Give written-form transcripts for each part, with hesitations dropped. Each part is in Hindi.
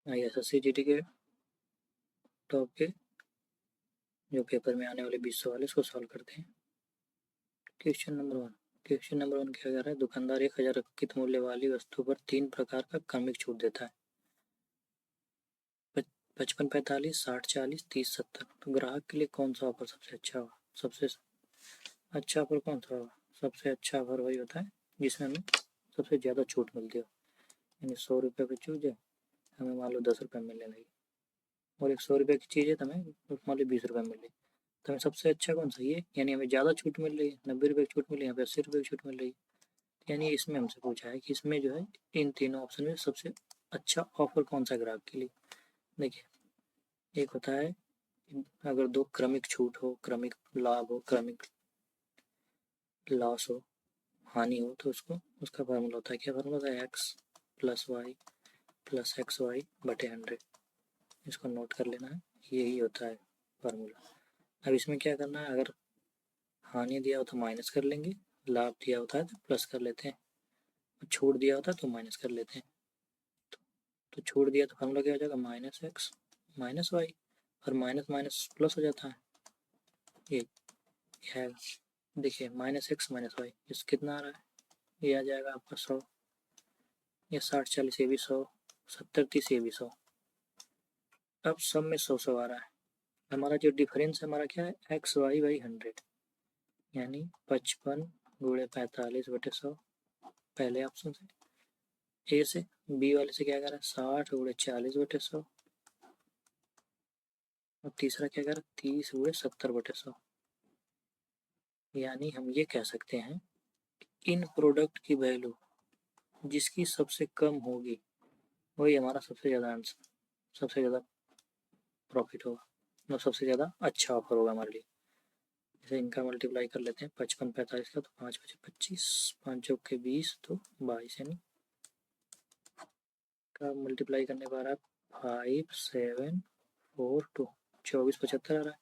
ISSC GT के टॉप के जो पेपर में आने वाले 20 सवाल है इसको सॉल्व करते हैं। क्वेश्चन नंबर 1 क्या कह रहा है? दुकानदार 1000 अंकित मूल्य वाली वस्तु पर 3 प्रकार का क्रमिक छूट देता है, 55, 45, 60, 40, 30, 70। तो ग्राहक के लिए कौन सा ऑफर सबसे अच्छा होगा? सबसे अच्छा ऑफर कौन सा होगा? सबसे अच्छा ऑफर वही होता है जिसमें हमें सबसे ज़्यादा छूट मिलती हो। यानी 100 रुपये की चीज़ है, हमें मान लो 10 रुपये मिलने लगी, और एक 100 रुपये की चीज़ है तो हमें मान लो 20 रुपये मिल रही। तो हमें सबसे अच्छा कौन सा? ये, यानी हमें ज़्यादा छूट मिल रही है, 90 रुपये की छूट मिली, यहाँ पे 80 रुपये की छूट मिल रही है। यानी इसमें हमसे पूछा है कि इसमें जो है इन तीनों ऑप्शन में सबसे अच्छा ऑफर कौन सा ग्राहक के लिए। देखिए, एक होता है अगर 2 क्रमिक छूट हो, क्रमिक लाभ हो, क्रमिक लॉस हो, हानि हो, तो उसका फार्मूला होता है, क्या फार्मूला होता है? X plus Y plus X Y बटे 100। इसको नोट कर लेना है, यही होता है फार्मूला। अब इसमें क्या करना है? अगर हानि दिया हो तो माइनस कर लेंगे, लाभ दिया होता है तो प्लस कर लेते हैं, छूट दिया होता है तो माइनस कर लेते हैं। तो छूट दिया तो फार्मूला क्या हो जाएगा? माइनस एक्स माइनस वाई, और माइनस माइनस प्लस हो जाता है। ये है, देखिए माइनस एक्स माइनस वाई, इस कितना आ रहा है? ये आ जाएगा आपका 100, ये 60 40 ये भी 100, 70 30 ये भी 100। अब सब में 100 100 आ रहा है। हमारा जो डिफरेंस है हमारा क्या है? एक्स वाई बाई 100, यानी 55 गुणे 45 बटे 100 पहले ऑप्शन से। ए से बी वाले से क्या कर रहा है? 60 गुणे 40 बटे 100, और तीसरा क्या कर रहा है? 30 गुणे 70 बटे 100। यानी हम ये कह सकते हैं इन प्रोडक्ट की वैल्यू जिसकी सबसे कम होगी वही हमारा सबसे ज़्यादा आंसर, सबसे ज़्यादा प्रॉफिट होगा, मतलब सबसे ज़्यादा अच्छा ऑफर होगा हमारे लिए। जैसे इनका मल्टीप्लाई कर लेते हैं, 55 45 का, तो 5 5 25, 5 चौके 20, तो 22, यानी का मल्टीप्लाई करने पर आ रहा है 5 7 4 2, 24 75 आ रहा है।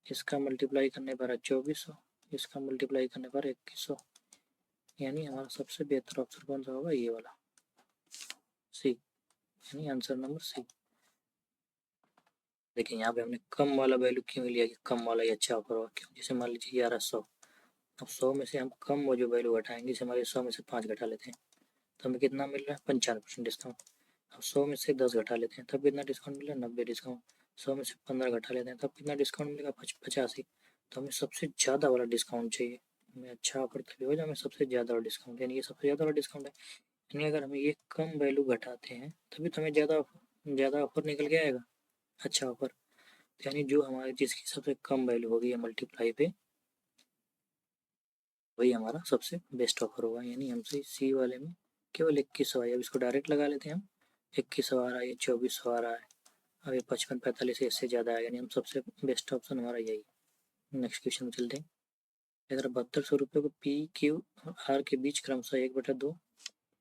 इसका मल्टीप्लाई करने पर है 2400, इसका मल्टीप्लाई करने पर 2100। यानी हमारा सबसे बेहतर ऑप्शन कौन सा होगा? ये वाला, सी, यानी आंसर नंबर सी। देखिए यहाँ पे हमने कम वाला वैल्यू क्यों लिया कि कम वाला ही अच्छा ऑफर होगा? क्यों? जैसे मान लीजिए 1100, अब 100 में से हम कम वो जो वैल्यू घटाएंगे, जैसे हमारे 100 में से 5 घटा लेते हैं तो हमें कितना मिल रहा है? 95% डिस्काउंट। अब 100 में से 10 घटा लेते हैं तब कितना डिस्काउंट मिल रहा है? 90 डिस्काउंट। 100 में से 15 घटा लेते हैं तब कितना डिस्काउंट मिलेगा? 85। तो हमें सबसे ज़्यादा वाला डिस्काउंट चाहिए, हमें अच्छा ऑफर तभी हो जाए हमें सबसे ज़्यादा वाला डिस्काउंट, यानी ये सबसे ज़्यादा वाला डिस्काउंट है। यानी अगर हमें ये कम वैल्यू घटाते हैं तभी तो हमें ज़्यादा ऑफर निकल के आएगा, अच्छा ऑफर। यानी जो हमारे जिसकी सबसे कम वैल्यू होगी मल्टीप्लाई पे, वही हमारा सबसे बेस्ट ऑफर होगा। यानी हमसे सी वाले में केवल 2100 है। अब इसको डायरेक्ट लगा लेते हैं हम, 2100 आ रहा है, ये 2400 आ रहा है, अब ये 55 45 इससे ज़्यादा आएगा, यानी हम सबसे बेस्ट ऑप्शन हमारा यही। नेक्स्ट क्वेश्चन में चलते हैं। अगर 7200 रुपये को पी क्यू आर के बीच क्रमशः 1/2,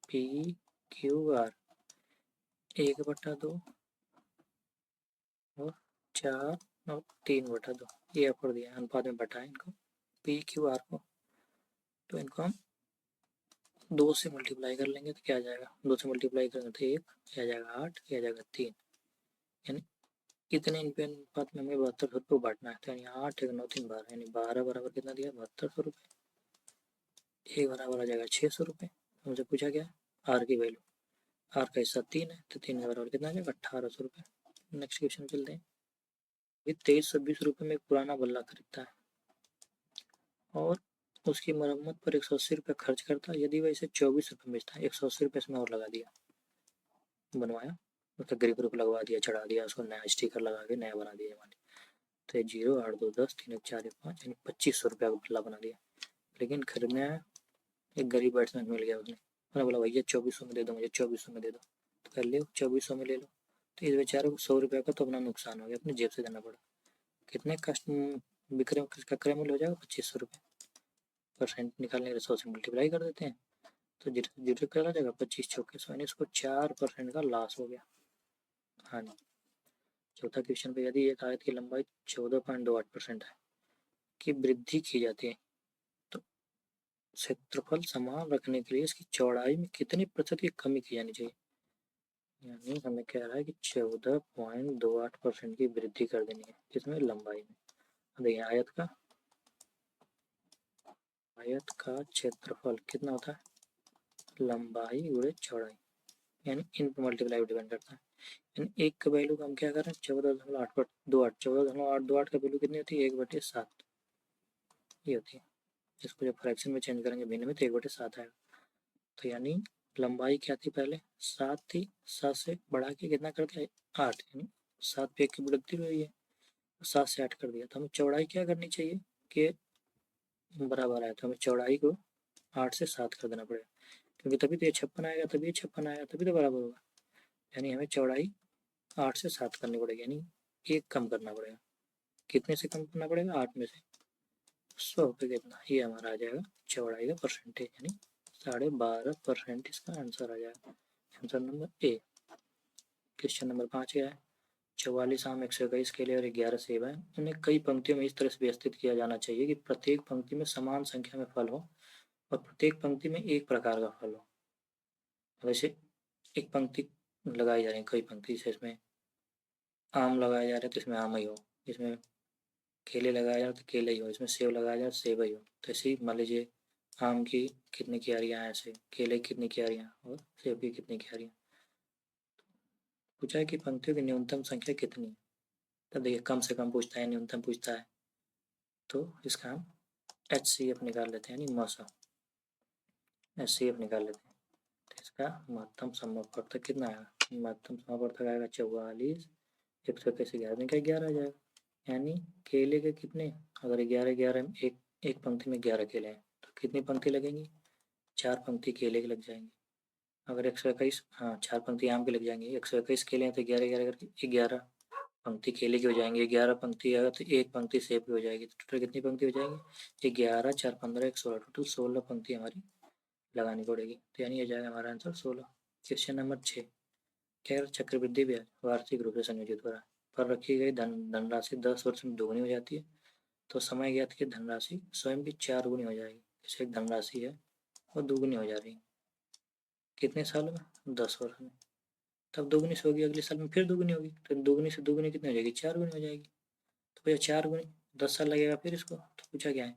पी क्यू आर 1/2 और 4 और 3/2 ये ऑफर दिया है, अनुपात में बटा है इनको, पी क्यू आर को। तो इनको हम 2 से मल्टीप्लाई कर लेंगे तो क्या आ जाएगा? 2 से मल्टीप्लाई करेंगे तो 1, यह आ जाएगा 8, यह आ जाएगा 3। यानी कितने इनके अनुपात में हमें 7200 रुपये बांटना है? तो यानी 8 1 9 3 12, यानी 12 बराबर कितना दिया? 7200 रुपये। एक बराबर आ जाएगा 600 रुपये। हमसे पूछा क्या? आर की वैल्यू, आर का हिस्सा 3 है तो 3 का बराबर कितना आ जाएगा? 1800 रुपये। नेक्स्ट क्वेश्चन में चलते हैं। 2320 रुपये में एक पुराना बल्ला खरीदता है और उसकी मरम्मत पर 180 रुपये खर्च करता है। यदि वह इसे 24 रुपये बेचता है, 180 रुपये इसमें और लगा दिया, बनवाया, उसका ग्रिप ग्रुप लगवा दिया, चढ़ा दिया, उसको नया स्टिकर लगा के नया बना दिया मान, तो 0 8 2 10 3 1 4 1 5, यानी 2500 रुपये का बल्ला बना दिया। लेकिन खरीदने आया एक गरीब बैट्समैन मिल गया, उसने मैंने बोला भैया 2400 में दे दो, मुझे 2400 में दे दो, तो कर ले 2400 में ले लो। तो इस बेचारे को 100 रुपये का तो अपना नुकसान हो गया, अपनी जेब से देना पड़ा। कितने कस्ट विक्रय का क्रय मूल्य हो जाएगा? 2500 रुपये। परसेंट निकालने के लिए 100 से मल्टीप्लाई कर देते हैं तो जीरो क्या आ जाएगा? 25 चौके 100, यानी इसको 4% का लॉस हो गया। हाँ जी। चौथा क्वेश्चन पे, यदि एक आयत की लंबाई 14.28% है की वृद्धि की जाती है तो क्षेत्रफल समान रखने के लिए इसकी चौड़ाई में कितने प्रतिशत की कमी की जानी चाहिए? यानी हमें कह रहा है कि 14.28% की वृद्धि कर देनी है इसमें लंबाई में। देखिए आयत का क्षेत्रफल कितना होता है, लंबाई गुणे चौड़ाई, यानी इन पर मल्टीप्लाई डिपेंड करता है। यानी एक का वैल्यू का हम क्या कर रहे हैं 14.828, 14.828 का वैल्यू कितनी होती है 1/7 ये होती है। इसको जब फ्रैक्शन में चेंज करेंगे भिन्न में तो 1/7 आएगा। तो यानी लंबाई क्या थी पहले 7 थी, 7 से बढ़ा के कितना कर दिया 8, यानी 7 पे 1 की बढ़ती हुई है, 7 से 8 कर दिया। तो हमें चौड़ाई क्या करनी चाहिए कि बराबर आया, तो हमें चौड़ाई को 8 से 7 कर देना पड़ेगा, क्योंकि तभी तो ये 56 आएगा, तभी ये 56 आएगा, तभी तो बराबर होगा। यानी हमें चौड़ाई 8 से 7 करनी पड़ेगी, यानी 1 कम करना पड़ेगा। कितने से कम करना पड़ेगा 8 में से 100 पे कितना, ये हमारा आ जाएगा चौड़ाई का परसेंटेज, यानी 12.5% इसका आंसर आ जाएगा। Answer number A. Question number 5 क्या है, 44 आम 121 केले और 11 सेब हैं, उन्हें कई पंक्तियों में इस तरह से व्यवस्थित किया जाना चाहिए कि प्रत्येक पंक्ति में समान संख्या में फल हो और प्रत्येक पंक्ति में एक प्रकार का फल हो। वैसे एक पंक्ति लगाई जा रही है, कई पंक्ति से इसमें आम लगाया जा रहा है तो इसमें आम ही हो, इसमें केले लगाया जा रहा है तो केले ही हो, इसमें सेब लगाया जा रहा है तो सेब ही हो। तो ऐसे ही मान लीजिए आम की कितनी क्यारियाँ हैं, ऐसे केले की कितनी क्यारियाँ और सेब की कितनी क्यारियाँ। पूछा है कि पंक्तियों की न्यूनतम संख्या कितनी है, तब देखिए कम से कम पूछता है न्यूनतम पूछता है, तो इसका हम HCF निकाल लेते हैं, यानी मौसम HCF निकाल लेते हैं। तो इसका महत्तम समवर्तक कितना आएगा, महत्तम समवर्तक आएगा 44, 121 11 में क्या 11 आ जाएगा। यानी केले के कितने, अगर 11 एक पंक्ति में 11 केले हैं तो कितनी पंक्ति लगेंगी 4 पंक्ति केले के लग जाएंगी। अगर 121, हाँ 4 पंक्ति आम के लग जाएंगे, 121 केले हैं तो 11 करके 11 पंक्ति केले की हो जाएंगे, 11 पंक्ति आएगा तो एक पंक्ति सेब की हो जाएगी। तो टोटल कितनी पंक्ति हो जाएगी 11 4 15 1 16, टोटल 16 पंक्ति हमारी लगानी पड़ेगी। तो यानी ये जाएगा हमारा आंसर 16। क्वेश्चन नंबर 6 क्या, चक्रवृद्धि ब्याज वार्षिक रूप से संयोजित हो रहा है, पर रखी गई धनराशि 10 वर्ष में दोगुनी हो जाती है, तो समय ज्ञात की धनराशि स्वयं की 4 गुनी हो जाएगी। जैसे एक धनराशि है वो दोगुनी हो जा रही है, कितने साल में 10 वर्ष में, तब दोगुनी से होगी, अगले साल में फिर दोगुनी होगी, तो दोगुनी से दोगुनी कितनी हो जाएगी 4 गुनी हो जाएगी। तो भैया 4 गुनी 10 साल लगेगा फिर इसको, तो पूछा क्या है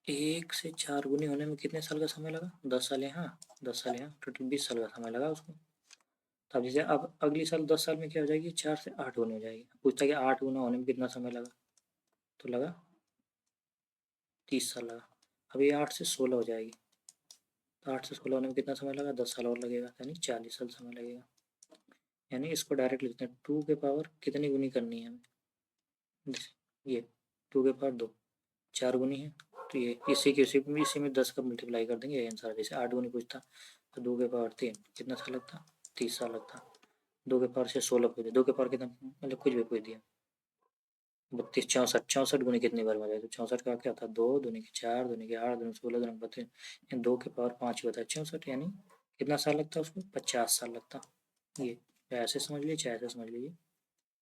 1 से 4 गुनी होने में कितने साल का समय लगा 10 साल यहाँ 10 साल यहाँ, टोटल 20 साल का समय लगा उसको। तब जैसे अब अगली साल 10 साल में क्या हो जाएगी 4 से 8 गुनी हो जाएगी। पूछता है कि 8 गुना होने में कितना समय लगा, तो लगा 30 साल लगा। अब ये 8 से 16 हो जाएगी, तो 8 से 16 होने में कितना समय लगा 10 साल और लगेगा, यानी 40 साल समय लगेगा। यानी इसको डायरेक्ट लिखते हैं 2 के पावर कितनी गुनी करनी है हमें, ये 2 के पावर 2 4 गुनी है, तो ये इसी में 10 का मल्टीप्लाई कर देंगे आंसर। जैसे 8 गुनी पूछता तो 2 के पावर 3 कितना साल लगता 30 साल लगता। 2 के पावर से 16 पूछ दिया, 2 के पावर कितना मतलब कुछ भी पूछ दिया 32 64 64 गुनी कितनी बार में जाए, तो 64 का क्या था 2 दूनी के 4 दूनी के 8 दूनी 16 दूनी 32, 2 के पावर 5 ही होता है 64, यानी कितना साल लगता उसको 50 साल लगता। ये ऐसे समझ लीजिए चाहे ऐसे समझ लीजिए,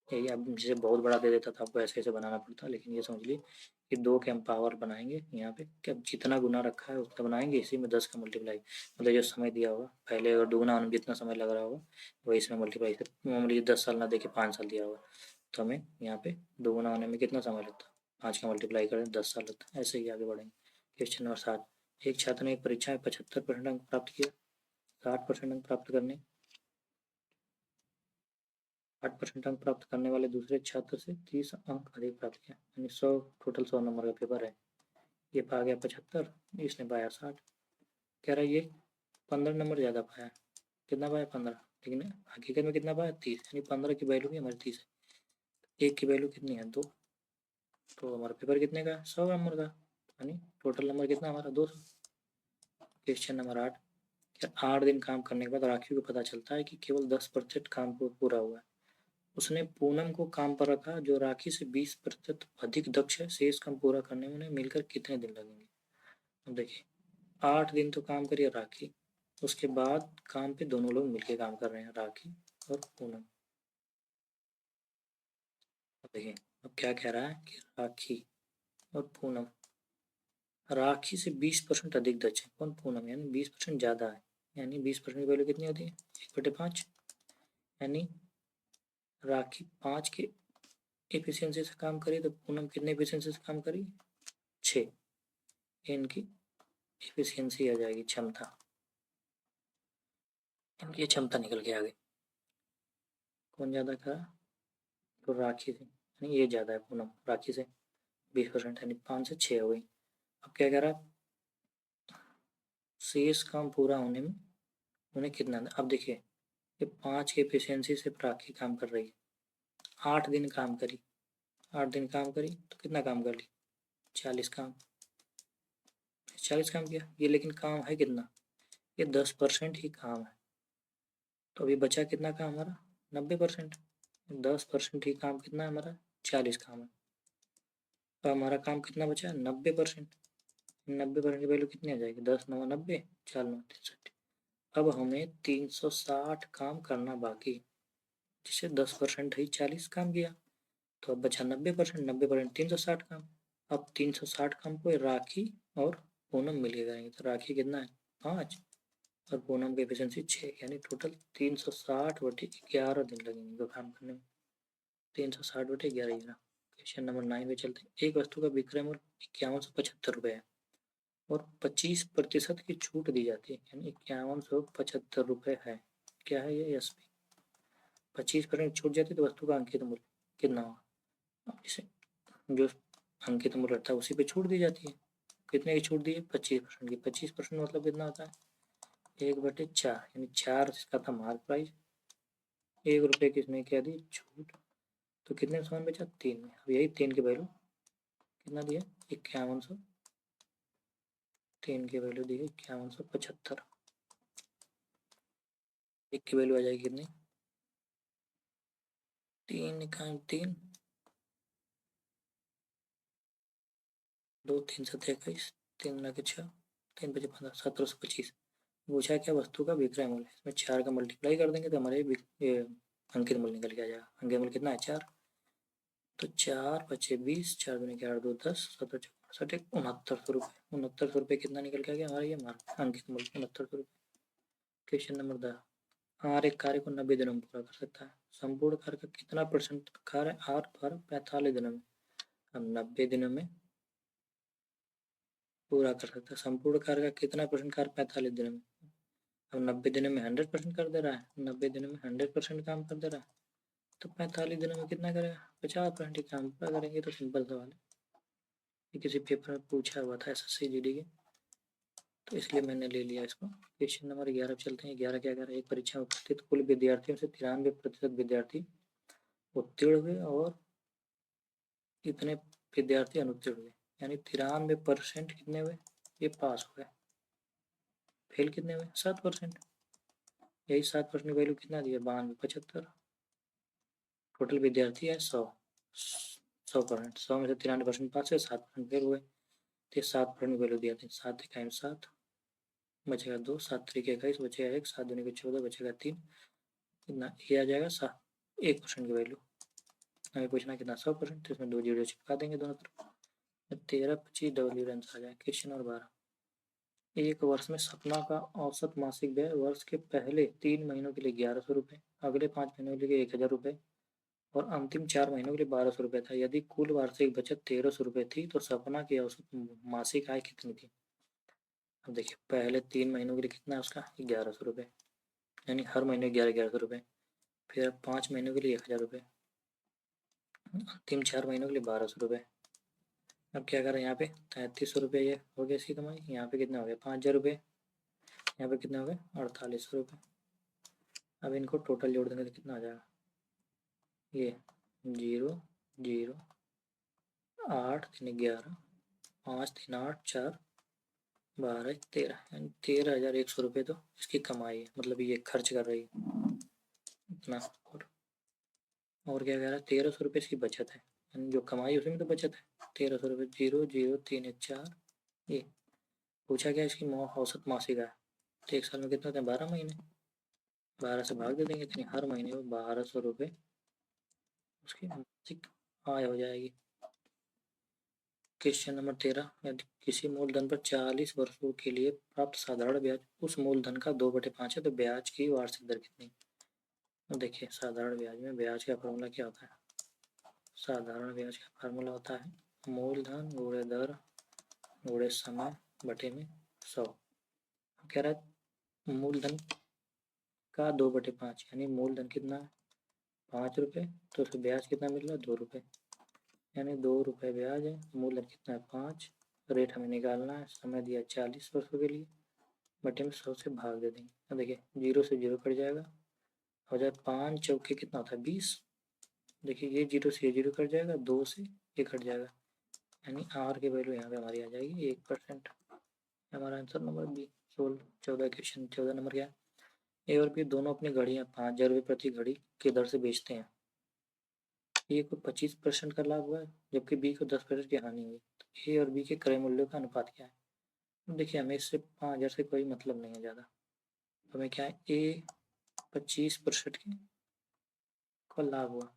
यही अब जैसे बहुत बड़ा दे देता था आपको ऐसे ऐसे बनाना पड़ता, लेकिन ये समझ लीजिए कि 2 के हम पावर बनाएंगे यहाँ पे, कि अब जितना गुना रखा है उतना बनाएंगे, इसी में 10 का मल्टीप्लाई, मतलब जो समय दिया होगा पहले अगर दुगुना होने में जितना समय लग रहा होगा वही इसमें मल्टीप्लाई से मान लीजिए 10 साल ना देके 5 साल दिया होगा, तो हमें यहाँ पे दोगुना होने में कितना समय लगता 5 का मल्टीप्लाई करें 10 साल लगता है। ऐसे ही आगे बढ़ेंगे। क्वेश्चन नंबर 7, एक छात्र ने एक परीक्षा में 75% अंक प्राप्त किया, 60% अंक प्राप्त करने 8% अंक प्राप्त करने वाले दूसरे छात्र से 30 अंक अधिक प्राप्त किया, यानी 100 टोटल 100 नंबर का पेपर है। ये पा गया 75, इसने पाया 60, कह रहा है ये 15 नंबर ज़्यादा पाया, कितना पाया 15, लेकिन हकीकत में कितना पाया 30, यानी 15 की वैल्यू भी हमारी 30 है, एक की वैल्यू कितनी है 2, तो हमारा पेपर कितने का 100 नंबर का, यानी टोटल नंबर कितना हमारा 200। क्वेश्चन नंबर 8, क्या 8 दिन काम करने के बाद राखी को पता चलता है कि केवल 10% काम पूरा हुआ है, उसने पूनम को काम पर रखा जो राखी से 20% अधिक दक्ष है, शेष काम पूरा करने में उन्हें मिलकर कितने दिन लगेंगे। अब देखिए 8 दिन तो काम करिए राखी, उसके बाद काम पे दोनों लोग मिलकर काम कर रहे हैं राखी और पूनम। अब देखिए अब क्या कह रहा है कि राखी और पूनम, राखी से 20% अधिक दक्ष है कौन पूनम, यानी 20% ज़्यादा है, यानी 20% की वैल्यू कितनी होती है 1/5। यानी राखी 5 के एफिशिएंसी से काम करी तो पूनम कितने एफिशिएंसी से काम करी 6। इनकी एफिशिएंसी आ जाएगी क्षमता, इनकी ये क्षमता निकल के आ गई। कौन ज़्यादा करा तो राखी से, यानी ये ज़्यादा है पूनम राखी से 20%, यानी 5 से 6 हो गई। अब क्या कह रहा शेष काम पूरा होने में उन्हें कितना, अब देखिए ये 5 की एफिशिएंसी से राखी काम कर रही है, 8 दिन काम करी, 8 दिन काम करी तो कितना काम कर ली 40 काम, 40 काम किया ये, लेकिन काम है कितना ये 10% ही काम है। तो अभी बचा कितना काम हमारा 90%, 10% ही काम कितना है हमारा 40 काम है। तो हमारा काम कितना बचा है 90%, 90% की वैल्यू कितनी आ जाएगी 10 9 90, 4 9 63। अब हमें 360 काम करना बाकी, जिसे 10% ही 40 काम किया, तो अब बचा 90%, 90% 360 काम। अब 360 काम को राखी और पूनम मिल करेंगे, तो राखी कितना है 5 और पूनम की एफिशिएंसी 6, यानी टोटल 360/11 दिन लगेंगे इनको काम करने में। 360/11। क्वेश्चन नंबर 9 पे चलते हैं। एक वस्तु का विक्रय मूल्य 5175 रुपये है और 25% की छूट दी जाती है, यानी 5175 रुपये है। क्या है ये एस पी, 25% छूट जाती है तो वस्तु का अंकित मूल्य कितना होगा। अब जैसे जो अंकित मूल्य रहता है उसी पे छूट दी जाती है, कितने की छूट दी है 25% की। 25% मतलब कितना होता है 1/4, यानी 4 इसका था मार्क प्राइस, 1 रुपये की इसमें क्या दी छूट, तो कितने में सामान बेचा 3 में। अब यही 3 की वैल्यू कितना दिया 5100, 3 की वैल्यू दी है 5175, एक की वैल्यू आ जाएगी कितनी 3 का 3 2 3 7 21, 3 ना 6 3 5 15 1725। पूछा क्या वस्तु का विक्रय मूल्य, इसमें 4 का मल्टीप्लाई कर देंगे तो हमारे ये अंकित मूल्य निकल के आ जाएगा। अंकित मूल्य कितना है 4, तो 4 बचे 20, 4 दूनी 8 2 10 17 64 6900 रुपये। 6900 रुपये कितना निकल के आ गया हमारा ये मार्क अंकित मूल्य 6900 रुपये। क्वेश्चन नंबर 10, आर एक कार्य को 90 दिनों में पूरा कर सकता है, संपूर्ण कार्य का कितना परसेंट कार्य आर द्वारा 45 दिनों में। हम 90 दिनों में पूरा कर सकता है, संपूर्ण कार्य का कितना परसेंट कार्य 45 दिनों में। अब 90 दिनों में 100% कर दे रहा है, 90 दिनों में 100% काम कर दे रहा है, तो 45 दिनों में कितना करेगा 50% ही काम पूरा करेंगे। तो सिंपल सवाल है, ये किसी पेपर में पूछा हुआ था SSC GD के, तो इसलिए मैंने ले लिया इसको। क्वेश्चन नंबर 11 चलते हैं। 11 क्या कर रहा है, एक परीक्षा में उपस्थित कुल विद्यार्थियों से 93% विद्यार्थी उत्तीर्ण हुए और इतने विद्यार्थी अनुत्तीर्ण हुए, यानी 93% कितने हुए ये पास हुए, फेल कितने हुए 7%। यही 7% की वैल्यू कितना दिया 92 75। टोटल विद्यार्थी है 100, 100%, 100 में से 93% पास है, 7% फेल हुए, तो 7% वैल्यू दिया था। 7 इकाई 7 बचेगा 2, 7 3 21 बचेगा 1, 7 दूनी 14 बचेगा 3, कितना ये आ जाएगा 1% की वैल्यू। हमें पूछना कितना 100%, तो इसमें 2 जीरो चिपका देंगे दोनों तरफ, 13 25 डबल आंसर आ जाएगा। क्वेश्चन नंबर 12, एक वर्ष में सपना का औसत मासिक व्यय वर्ष के पहले 3 महीनों के लिए 1100 रुपये, अगले 5 महीनों के लिए 1000 रुपये और अंतिम 4 महीनों के लिए 1200 रुपये था। यदि कुल वार्षिक बचत 1300 रुपये थी तो सपना की औसत मासिक आय कितनी थी। अब देखिए पहले 3 महीनों के लिए कितना है उसका 1100 रुपये, यानी हर महीने 1100 रुपये, फिर 5 महीनों के लिए 1000 रुपये, अंतिम 4 महीनों के लिए 1200 रुपये। अब क्या करें यहाँ पे 3300 रुपये ये हो गया इसकी कमाई, यहाँ पे कितना हो गया 5000 रुपये, यहाँ पे कितना हो गया 4800 रुपये। अब इनको टोटल जोड़ देंगे तो कितना आ जाएगा ये 0 0 8 3 11 5 3 8 4 12 13, यानी 13,100 रुपये तो इसकी कमाई है, मतलब ये खर्च कर रही है इतना। और क्या कह रहा है 1300 रुपये इसकी बचत है, यानी जो कमाई उसमें तो बचत है 1300 रुपये। 0 0 3 1 4 ये पूछा गया इसकी औसत मासिक आय, तो एक साल में कितना होता है 12 महीने, 12 से भाग दे देंगे, यानी हर महीने वो 1200 रुपये उसकी मासिक आय हो जाएगी। क्वेश्चन नंबर 13, किसी मूलधन पर 40 वर्षों के लिए प्राप्त साधारण ब्याज उस मूलधन का 2/5 है, तो ब्याज की वार्षिक दर कितनी? देखिए साधारण ब्याज में ब्याज का फॉर्मूला क्या होता है? साधारण ब्याज का फार्मूला होता है मूलधन गुणे दर गुणे समय बटे में 100। कह रहा है मूलधन का 2/5 यानी मूलधन कितना है 5 रुपये, तो उसका ब्याज कितना मिल रहा है 2 रुपये, यानी 2 रुपये ब्याज है। मूलधन कितना है 5, रेट हमें निकालना है, समय दिया 40 वर्षों के लिए, बटे में 100 से भाग दे देंगे। अब देखिए 0 से 0 कट जाएगा, हो जाए 5 चौके कितना होता है 20। देखिए ये 0 से ये 0 कट जाएगा, 2 से ये कट जाएगा, यानी आर की वैल्यू यहाँ पे हमारी आ जाएगी 1%। हमारा answer number B 14 question 14 number क्या है? ए और बी दोनों अपनी घड़ियाँ 5,000 रुपये प्रति घड़ी की दर से बेचते हैं। ए को 25% का लाभ हुआ है, जबकि बी को 10% की हानि हुई। तो ए और बी के क्रय मूल्यों का अनुपात क्या है? देखिए हमें इससे 5,000 से कोई मतलब नहीं है ज़्यादा, हमें क्या है ए 25% का लाभ हुआ,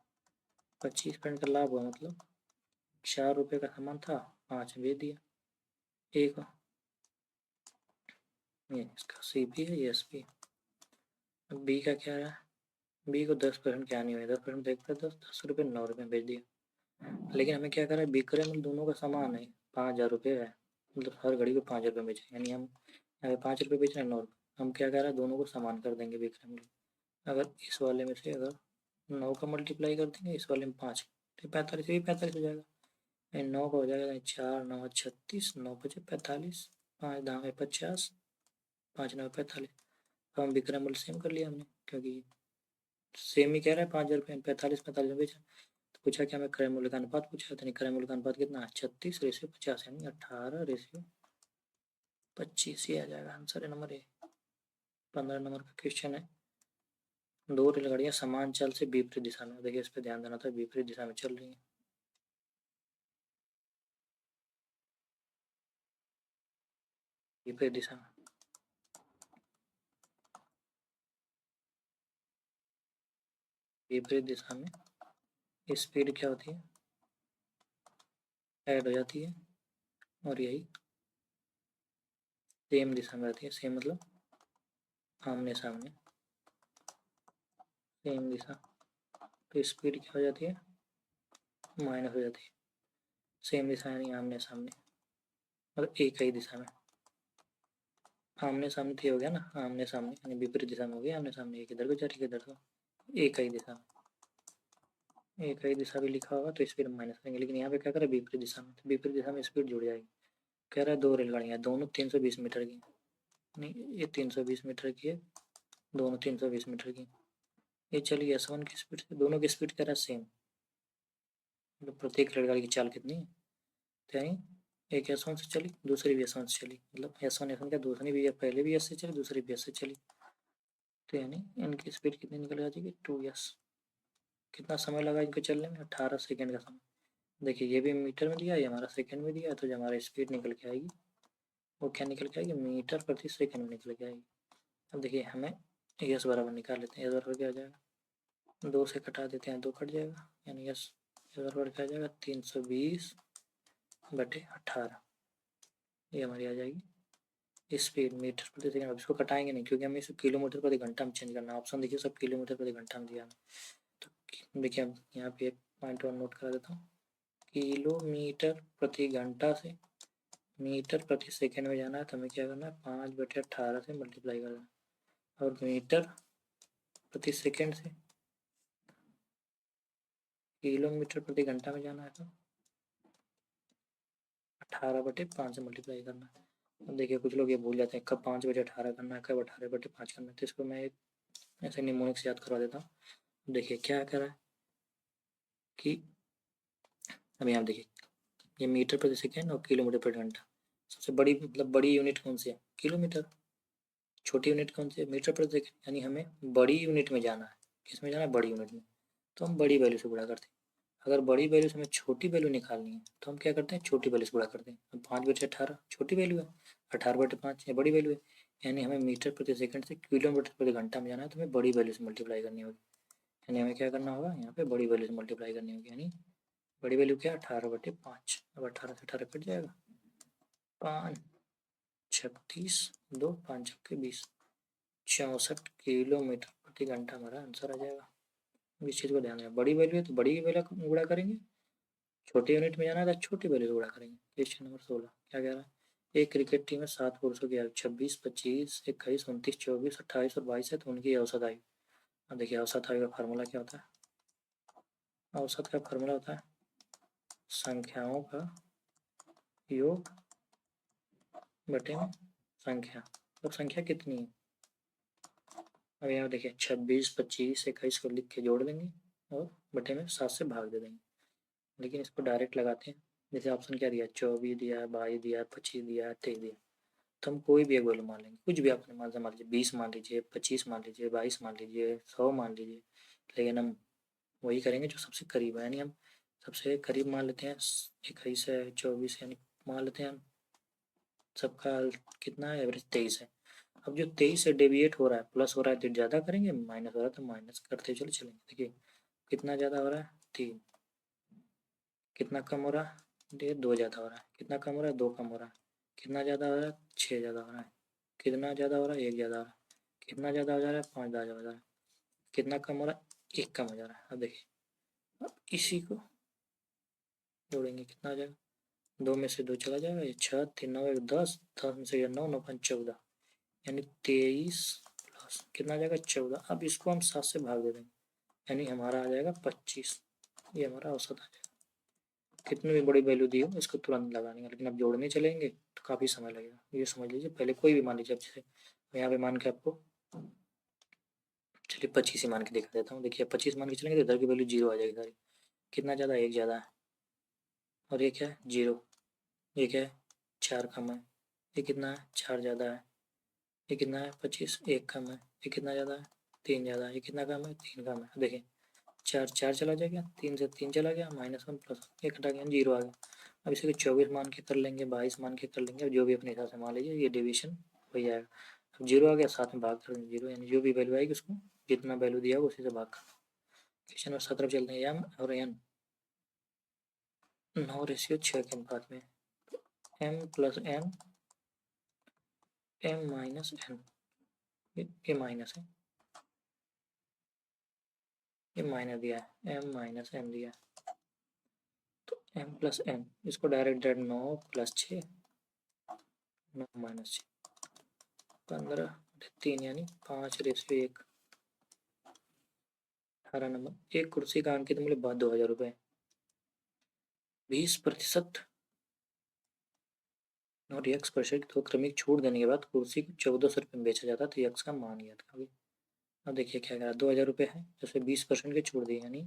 25% का लाभ हुआ मतलब 4 रुपये का सामान था, 5 बेच दिया ए को। ये इसका सी पी है, ये एस पी। अब बी का क्या है? बी को 10% की हानि हुई, 10% देख पर 10 रुपये 9 रुपये बेच दिया। लेकिन हमें क्या करा है विक्रय मूल्य दोनों का समान है, 5,000 रुपये है, मतलब हर घड़ी को 5,000 रुपये बेचे, यानी हम यहाँ पे 5 रुपये बेच रहे हैं 9 रुपये। हम क्या कह रहे हैं दोनों को समान कर देंगे विक्रय मूल्य। अगर इस वाले में से अगर 9 का मल्टीप्लाई कर देंगे इस वाले में 5, तो 45, ये भी 45 हो जाएगा, 9 का हो जाएगा 4 9 36, 9 5 45, 5 दाम 50, 5 9 45। तो हम विक्रय मूल्य सेम कर लिया हमने, क्योंकि सेम ही कह रहा है 5,000 रुपये 45 45 में बेचा। तो पूछा क्या हमें क्रय मूल्य का अनुपात पूछा, तो क्रय मूल्य का अनुपात कितना है 36/50, यानी 18/25। ये आ जाएगा आंसर है नंबर ए। 15 नंबर का क्वेश्चन है, दो रेलगाड़ियां समान चाल से विपरीत दिशा में, देखिए इस पर ध्यान देना था, विपरीत दिशा में चल रही है। विपरीत दिशा में विपरीत दिशा में स्पीड क्या होती है ऐड हो जाती है, और यही सेम दिशा में रहती है। सेम मतलब आमने सामने, सेम दिशा, तो स्पीड क्या हो जाती है माइनस हो जाती है। सेम दिशा यानी आमने सामने, मतलब एक ही दिशा में। आमने सामने तो हो गया ना, आमने सामने यानी विपरीत दिशा में हो गया आमने सामने, एक इधर को जा रही है इधर को, एक ही दिशा में। एक ही दिशा भी लिखा होगा तो स्पीड माइनस करेंगे, लेकिन यहाँ पे क्या करें विपरीत दिशा में, तो विपरीत दिशा में स्पीड जुड़ जाएगी। कह रहा है दो रेलगाड़ियाँ दोनों 320 मीटर की, नहीं ये 320 मीटर की है, दोनों 320 मीटर की। ये चलिए S1 की स्पीड से, दोनों की स्पीड कह रहा है सेम, मतलब प्रत्येक रेलगाड़ी की चाल कितनी है, तो यानी एक S1 से चली दूसरी भी S1 से चली, मतलब S1 S1 का दूसरी भी पहले भी S से चली दूसरी भी S से चली, तो यानी इनकी स्पीड कितनी निकल जाएगी 2S। कितना समय लगा इनको चलने में 18 सेकेंड का समय। देखिए ये भी मीटर में दिया है, ये हमारा सेकेंड में दिया है, तो जो हमारी स्पीड निकल के आएगी वो क्या निकल के आएगी मीटर प्रति सेकेंड में निकल के आएगी। अब देखिए हमें यस बराबर निकाल लेते हैं, यस बराबर क्या आ जाएगा 2 से कटा देते हैं 2 कट जाएगा, यानी यस बराबर क्या आ जाएगा 320/18। ये हमारी आ जाएगी स्पीड मीटर प्रति सेकंड। अब इसको कटाएंगे नहीं क्योंकि हमें इसको किलोमीटर प्रति घंटा में चेंज करना है, ऑप्शन देखिए सब किलोमीटर प्रति घंटा में दिया है। तो देखिए अब यहाँ पे एक पॉइंट और नोट करा देता हूँ, किलोमीटर प्रति घंटा से मीटर प्रति सेकंड में जाना है, तो हमें क्या करना है 5/18 से मल्टीप्लाई करना है, और मीटर प्रति सेकंड से किलोमीटर प्रति घंटा में जाना है तो 18/5 से मल्टीप्लाई करना है। अब देखिए कुछ लोग ये भूल जाते हैं कब 5/18 करना है कब 18/5 करना है, तो इसको मैं एक ऐसे निमोनिक से याद करवा देता हूँ। देखिए क्या करा है कि अब यहाँ देखिए ये मीटर प्रति सेकेंड और किलोमीटर प्रति घंटा, सबसे बड़ी मतलब बड़ी यूनिट कौन सी है किलोमीटर, छोटी यूनिट कौन सी है मीटर प्रति सेकेंड, यानी हमें बड़ी यूनिट में जाना है। किस में जाना है बड़ी यूनिट में, तो हम बड़ी वैल्यू से गुणा करते हैं। अगर बड़ी वैल्यू से हमें छोटी वैल्यू निकालनी है तो हम क्या करते हैं छोटी वैल्यू से गुणा करते हैं। अब 5/18 छोटी वैल्यू है, 18/5 ये बड़ी वैल्यू है, यानी हमें मीटर प्रति सेकंड से किलोमीटर प्रति घंटा में जाना है, तो हमें बड़ी वैल्यू से मल्टीप्लाई करनी होगी। यानी हमें क्या करना होगा यहाँ पे बड़ी वैल्यू से मल्टीप्लाई करनी होगी, यानी बड़ी वैल्यू क्या है 18/5। अब 18 से 18 कट जाएगा, 5 36 2 5 चौके 20 64 किलोमीटर प्रति घंटा हमारा आंसर आ जाएगा। इस चीज़ को ध्यान रखें, बड़ी वैल्यू है तो बड़ी वैल्यू गुणा करेंगे, छोटी यूनिट में जाना है तो छोटी वैल्यू गुणा करेंगे। क्वेश्चन नंबर 16 क्या कह रहा है, एक क्रिकेट टीम में 7 पुरुषों की आयु 26 25 21 29 24 28 और 22 है तो उनकी औसत आयु। अब देखिए औसत आयु का फार्मूला क्या होता है, औसत का फार्मूला होता है संख्याओं का योग बटे में संख्या, अब संख्या कितनी है। अब यहाँ देखिए 26 25 21 को लिख के जोड़ देंगे और बटे में 7 से भाग दे देंगे, लेकिन इसको डायरेक्ट लगाते हैं। जैसे ऑप्शन क्या दिया, 24 दिया, 22 दिया, 25 दिया, 23 दिया, तो हम कोई भी एक वैल्यू मान लेंगे, कुछ भी आपने मान लीजिए 20 मान लीजिए, 25 मान लीजिए, 22 मान लीजिए, 100 मान लीजिए, लेकिन हम वही करेंगे जो सबसे करीब है, यानी हम सबसे करीब मान लेते हैं 21 है, 24 यानी मान लेते हैं हम सबका कितना है एवरेज 23 है। अब जो 23 से डेविएट हो रहा है, प्लस हो रहा है तो ज़्यादा करेंगे, माइनस हो रहा है तो माइनस करते चलो चलेंगे। देखिए कितना ज़्यादा हो रहा है 3, कितना कम हो रहा है 2 ज़्यादा हो रहा है, कितना कम हो रहा है 2 कम हो रहा है, कितना ज़्यादा हो रहा है 6 ज़्यादा हो रहा है, कितना ज़्यादा हो रहा है 1 ज़्यादा हो रहा है, कितना ज़्यादा हो जा रहा है 5 ज़्यादा हो जा रहा है, कितना कम हो रहा है 1 कम हो जा रहा है। अब देखिए अब इसी को जोड़ेंगे कितना आ जाएगा, 2 में से 2 चला जाएगा, ये 6 3 9 1 10, 10 में से 9 9 5 14, यानी 23 प्लस कितना आ जाएगा 14। अब इसको हम 7 से भाग दे देंगे, यानी हमारा आ जाएगा 25, ये हमारा औसत आ जाएगा। कितनी भी बड़ी वैल्यू दी हो इसको तुरंत लगानी है, लेकिन अब जोड़ने चलेंगे तो काफ़ी समय लगेगा, ये समझ लीजिए। पहले कोई भी मान लीजिए, अब जैसे यहाँ पे मान के आपको चलिए 25 ही मान के दिखा देता हूँ। देखिए 25 मान के चलेंगे तो इधर की वैल्यू 0 आ जाएगी सारी, कितना ज़्यादा 1 ज़्यादा है, और ये क्या है 0, ये क्या है 4 कम है, ये कितना है 4 ज़्यादा है, ये कितना है 25 1 कम है, ये कितना ज़्यादा है 3 ज़्यादा है, ये कितना कम है 3 कम है। देखिए 4 4 चला जाएगा, 3 से 3 चला गया, -1 प्लस 1 हटा गया 0 आ गया। अब इसे 24 मान के कर लेंगे, 22 मान के कर लेंगे, अब जो भी अपने हिसाब से मान लीजिए, ये डिवीजन हो जाएगा। अब 0 आ गया, साथ में भाग कर देंगे 0, यानी जो भी वैल्यू आएगी उसको जितना वैल्यू दिया होगा उसी से भाग करना। क्वेश्चन नंबर 17 चलते हैं, एम और एन 9:6 के अनुपात में, M plus N M minus N, ये माइनस है, ये माइनस दिया है, एम माइनस एन दिया है, तो एम प्लस एन इसको डायरेक्ट डेट 9 प्लस 6 9 माइनस 6 15/3 यानी 5/1। 18 नंबर, एक कुर्सी का अंकित मूल्य 2,000 रुपये, 20% और x% तो क्रमिक छूट देने के बाद कुर्सी को 1400 रुपये में बेचा जाता तो यक्स का मान ज्ञात था। अब देखिए क्या करा, 2,000 रुपये है, जैसे 20% की छूट दी, यानी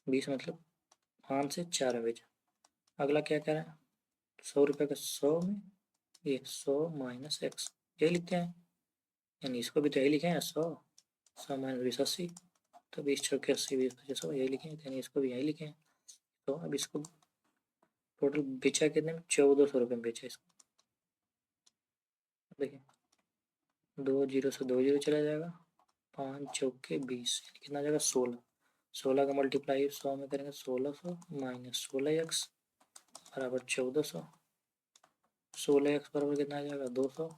20 मतलब 5 से 4 में बेचा। अगला क्या कह रहा है, 100 रुपये का 100 में ये 100 माइनस एक्स, यही लिखते हैं, यानी इसको भी तो यही लिखे हैं 100 माइनस 20 80, तो 20 चौके 80 20 25 100 यही लिखे हैं, यानी इसको भी यही लिखे हैं। तो अब इसको टोटल बेचा कितने में, 1400 रुपये में बेचा इसको। देखिए 2 जीरो से 2 जीरो चला जाएगा, 5 चौके 20 कितना जाएगा 16, 16 का मल्टीप्लाई 100 में करेंगे 1600 माइनस 16x बराबर 1400, 16x बराबर कितना आ जाएगा 200,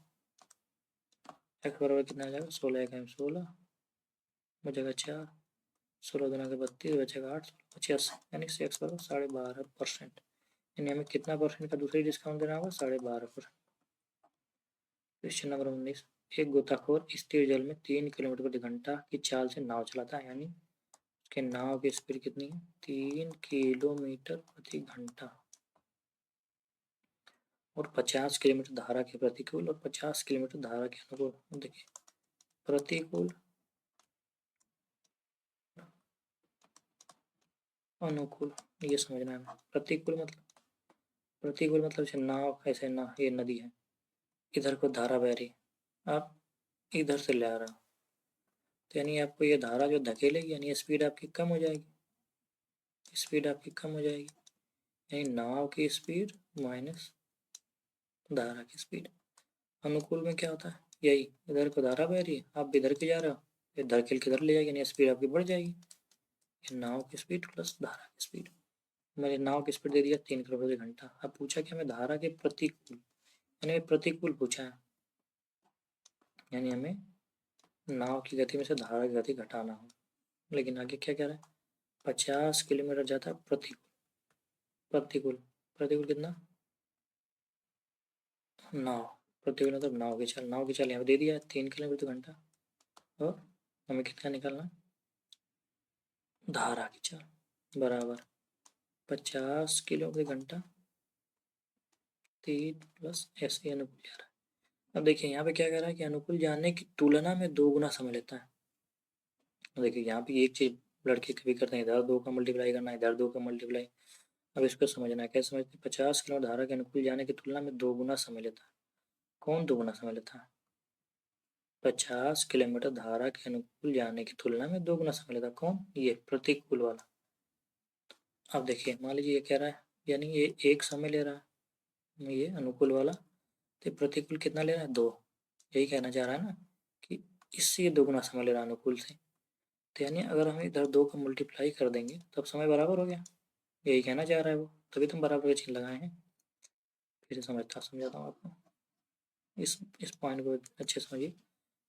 x बराबर कितना आ जाएगा 16 एक 16 बचेगा 4, 16 दूना के 32 बचेगा 8 85, यानी से x बराबर 12.5%, यानी हमें कितना परसेंट का दूसरी डिस्काउंट देना होगा 12.5%। क्वेश्चन नंबर 19, एक गोताखोर स्थिर जल में 3 किलोमीटर प्रति घंटा की चाल से नाव चलाता है, यानी उसके नाव की स्पीड कितनी है 3 किलोमीटर प्रति घंटा, और 50 किलोमीटर धारा के प्रतिकूल और 50 किलोमीटर धारा के अनुकूल। देखिए प्रतिकूल अनुकूल ये समझना है। प्रतिकूल मतलब जैसे नाव, ऐसे ना ये नदी है, इधर को धारा बह रही है, आप इधर से ले आ रहा हो, तो यानी आपको ये धारा जो धकेलेगी, यानी स्पीड आपकी कम हो जाएगी, स्पीड आपकी कम हो जाएगी, यानी नाव की स्पीड माइनस धारा की स्पीड। अनुकूल में क्या होता है, यही इधर को धारा बह रही है, आप भी इधर के जा रहे हो, ये धकेल के इधर ले जाएगी, यानी स्पीड आपकी बढ़ जाएगी। ये नाव की स्पीड प्लस धारा की स्पीड, मैंने नाव की स्पीड दे दिया 3 किलोमीटर प्रति घंटा। अब पूछा कि हमें धारा के प्रतिकूल यानी प्रतिकूल पूछा है, यानी हमें नाव की गति में से धारा की गति घटाना हो। लेकिन आगे क्या कह रहा है, 50 किलोमीटर जाता है प्रतिकूल। प्रतिकूल प्रतिकूल कितना, नाव, प्रतिकूल मतलब नाव की चाल। नाव की चाल यहाँ पे दे दिया है 3 किलोमीटर घंटा, और हमें कितना निकालना है, धारा की चाल बराबर 50 किलोमीटर घंटा 3 प्लस ऐसे अनुकूल जा रहा है। अब देखिए यहाँ पे क्या कह रहा है कि अनुकूल जाने की तुलना में 2 गुना समय लेता है। देखिए यहाँ पे एक चीज लड़के कभी करते हैं, इधर 2 का मल्टीप्लाई करना, इधर 2 का मल्टीप्लाई। अब इसको समझना है, कैसे समझते हैं, 50 किलोमीटर धारा के अनुकूल जाने की तुलना में 2 गुना समय लेता है। कौन 2 गुना समय लेता है, 50 किलोमीटर धारा के अनुकूल जाने की तुलना में 2 गुना समय लेता है। कौन, ये प्रतिकूल वाला। अब देखिए मान लीजिए ये कह रहा है, यानी ये एक समय ले रहा है, ये अनुकूल वाला, तो प्रतिकूल कितना ले रहा है, 2। यही कहना चाह रहा है ना कि इससे 2 गुना समय ले रहा है अनुकूल से। तो यानी अगर हम इधर 2 का मल्टीप्लाई कर देंगे तब समय बराबर हो गया, यही कहना चाह रहा है वो, तभी तुम बराबर का चिन्ह लगाए हैं। फिर से समझाता हूँ आपको, इस पॉइंट को अच्छे समझिए।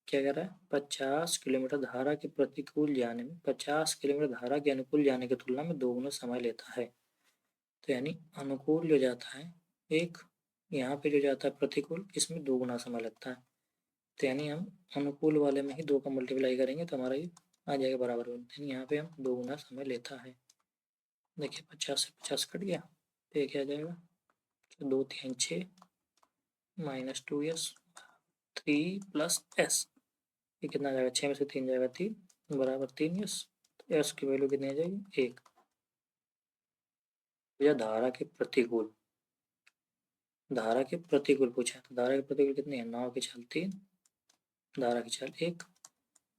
क्या कह रहा है, 50 किलोमीटर धारा के प्रतिकूल जाने में 50 किलोमीटर धारा के अनुकूल जाने की तुलना में 2 गुना समय लेता है। तो यानी अनुकूल जो जाता है एक, यहाँ पे जो जाता है प्रतिकूल, इसमें 2 गुना समय लगता है। तो यानी हम अनुकूल वाले में ही 2 का मल्टीप्लाई करेंगे तो हमारा ये आ जाएगा बराबर। यानी यहाँ पे हम 2 गुना समय लेता है। देखिए 50 से 50 कट गया, तो ये क्या आ जाएगा, 2 3 6 माइनस 2s 3 प्लस s, ये कितना आ जाएगा, 6 में से 3 जाएगा 3, बराबर 3s। तो s की वैल्यू कितनी आ जाएगी, 1। या धारा के प्रतिकूल, धारा के प्रतिकूल पूछा है, तो धारा के प्रतिकूल कितनी है, नाव की चाल 3, धारा की चाल 1,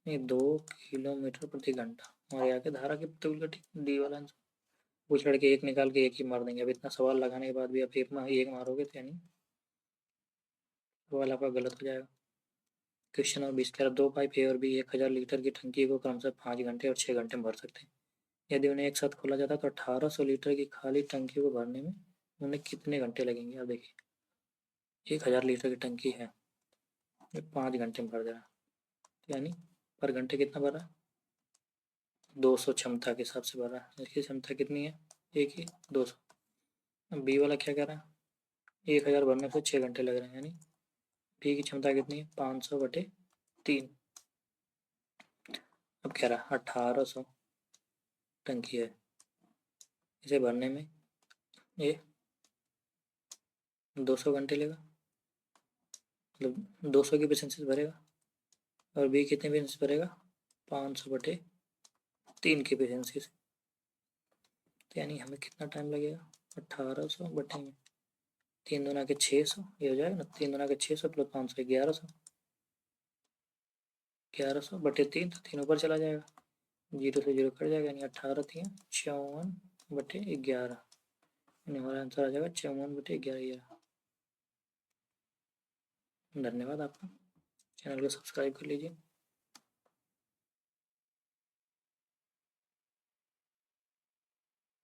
ये 2 किलोमीटर प्रति घंटा। और यहाँ के धारा के प्रतिकूल का ठीक डी वाला आंसर, वो छड़ के एक निकाल के एक ही मार देंगे। अब इतना सवाल लगाने के बाद भी आप एक मारोगे तो यानी सवाल आपका गलत हो जाएगा। क्वेश्चन नंबर 20 कह रहा, 2 पाइप ए और बी 1000 लीटर की टंकी को क्रमशः 5 घंटे और 6 घंटे में भर सकते हैं। यदि उन्हें एक साथ खोला जाता तो 1800 लीटर की खाली टंकी को भरने में उन्हें कितने घंटे लगेंगे। अब देखिए 1000 लीटर की टंकी है, 5 घंटे में भर दे रहा है, यानी पर घंटे कितना भर रहा है, 200 क्षमता के हिसाब से भर रहा है। इसकी क्षमता कितनी है, एक ही 200। बी वाला क्या कह रहा है, 1000 भरने को 6 घंटे लग रहे हैं, यानी बी की क्षमता कितनी है, 500/3। अब कह रहा है 1800 टंकी है, इसे भरने में ये 200 घंटे लेगा, मतलब 200 की पेशेंस से भरेगा। और बी कितने पेशेंस भरेगा, 500/3 की पेशेंसी से। तो यानी हमें कितना टाइम लगेगा, 1800 बटे में 3 दूना के 600, ये हो जाएगा ना, 3 दूना के 600 प्लस 500 1100, 1100 बटे 3, तो 3 ऊपर चला जाएगा, 0 से 0 कट जाएगा, यानी 18 3 54/11, यानी हमारा आंसर आ जाएगा 54/11। धन्यवाद आपका, चैनल को सब्सक्राइब कर लीजिए।